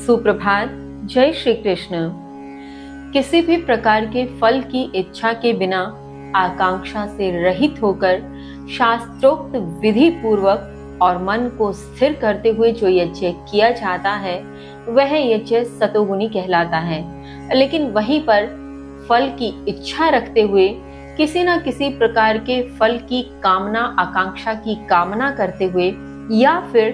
सुप्रभात। जय श्री कृष्ण। किसी भी प्रकार के फल की इच्छा के बिना आकांक्षा से रहित होकर शास्त्रोक्त विधि पूर्वक और मन को स्थिर करते हुए जो यज्ञ किया जाता है वह यज्ञ सतोगुनी कहलाता है। लेकिन वहीं पर फल की इच्छा रखते हुए किसी न किसी प्रकार के फल की कामना, आकांक्षा की कामना करते हुए या फिर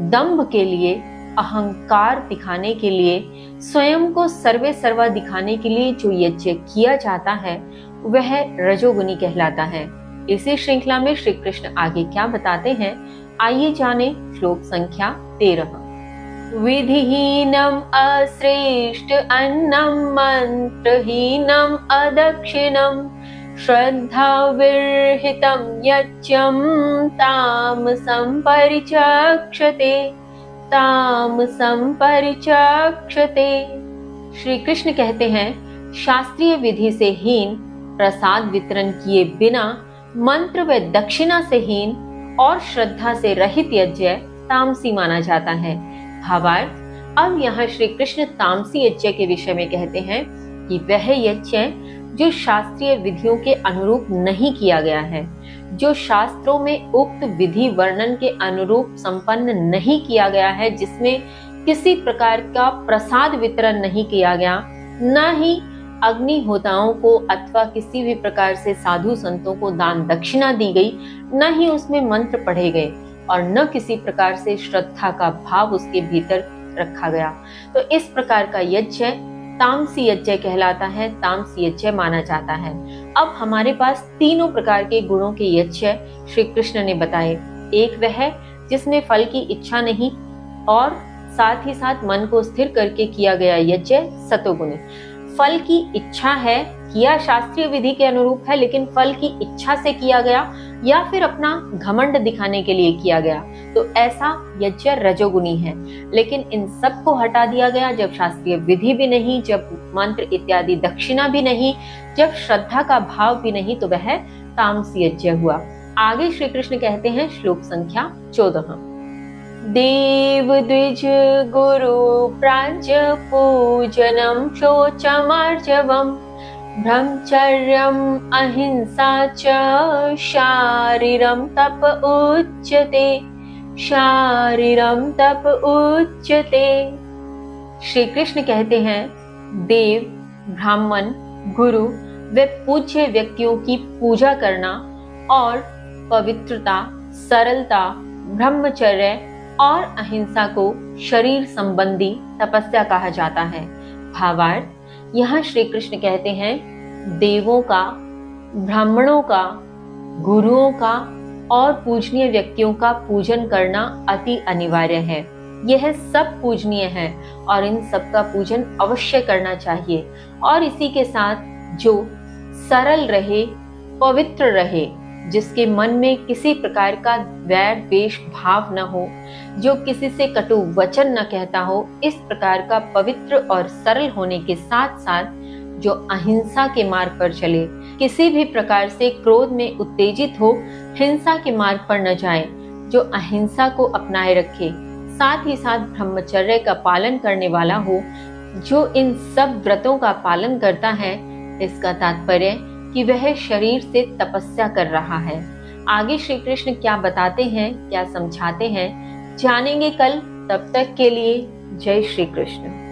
दंभ के लिए, अहंकार दिखाने के लिए, स्वयं को सर्वे सर्वा दिखाने के लिए जो यज्ञ किया जाता है वह रजोगुनी कहलाता है। इसी श्रृंखला में श्री कृष्ण आगे क्या बताते हैं, आइए जाने। श्लोक संख्या 13। विधिहीनम अश्रेष्ठ अन्नम मंत्रहीनम अदक्षिणम श्रद्धा विरहितम यज्ञम तामसं परिचक्षते। श्री कृष्ण कहते हैं, शास्त्रीय विधि से हीन, प्रसाद वितरण किए बिना, मंत्र व दक्षिणा से हीन और श्रद्धा से रहित यज्ञ तामसी माना जाता है। भावार्थ, अब यहाँ श्री कृष्ण तामसी यज्ञ के विषय में कहते हैं कि वह यज्ञ जो शास्त्रीय विधियों के अनुरूप नहीं किया गया है, जो शास्त्रों में उक्त विधि वर्णन के अनुरूप संपन्न नहीं किया गया है, जिसमें किसी प्रकार का प्रसाद वितरण नहीं किया गया, न ही अग्निहोताओं को अथवा किसी भी प्रकार से साधु संतों को दान दक्षिणा दी गई, न ही उसमें मंत्र पढ़े गए और न किसी प्रकार से श्रद्धा का भाव उसके भीतर रखा गया, तो इस प्रकार का यज्ञ तामसी यज्ञ कहलाता है, तामसी यज्ञ माना जाता है। अब हमारे पास तीनों प्रकार के गुणों के यज्ञ श्री कृष्ण ने बताए। एक वह जिसमें फल की इच्छा नहीं और साथ ही साथ मन को स्थिर करके किया गया यज्ञ सतोगुणी। फल की इच्छा है, किया शास्त्रीय विधि के अनुरूप है, लेकिन फल की इच्छा से किया गया या फिर अपना घमंड दिखाने के लिए किया गया, तो ऐसा यज्ञ रजोगुनी है। लेकिन इन सब को हटा दिया गया जब शास्त्रीय विधि भी नहीं, जब मंत्र इत्यादि दक्षिणा भी नहीं, जब श्रद्धा का भाव भी नहीं, तो वह तामसी यज्ञ हुआ। आगे श्री कृष्ण कहते हैं, श्लोक संख्या 14। देव द्विज गुरु प्राज पूजनम शोचमार्जवम ब्रह्मचर्यम अहिंसा च शारीरम तप उच्यते। श्री कृष्ण कहते हैं, देव, ब्राह्मण, गुरु व पूज्य व्यक्तियों की पूजा करना और पवित्रता, सरलता, ब्रह्मचर्य और अहिंसा को शरीर संबंधी तपस्या कहा जाता है। भावार्थ, यहाँ श्री कृष्ण कहते हैं, देवों का, ब्राह्मणों का, गुरुओं का और पूजनीय व्यक्तियों का पूजन करना अति अनिवार्य है। यह सब पूजनीय है और इन सब का पूजन अवश्य करना चाहिए। और इसी के साथ जो सरल रहे, पवित्र रहे, जिसके मन में किसी प्रकार का वैर द्वेष भाव न हो, जो किसी से कटु वचन न कहता हो, इस प्रकार का पवित्र और सरल होने के साथ साथ जो अहिंसा के मार्ग पर चले, किसी भी प्रकार से क्रोध में उत्तेजित हो, हिंसा के मार्ग पर न जाए, जो अहिंसा को अपनाए रखे, साथ ही साथ ब्रह्मचर्य का पालन करने वाला हो, जो इन सब व्रतों का पालन करता है, इसका तात्पर्य कि वह शरीर से तपस्या कर रहा है। आगे श्री कृष्ण क्या बताते हैं, क्या समझाते हैं, जानेंगे कल। तब तक के लिए जय श्री कृष्ण।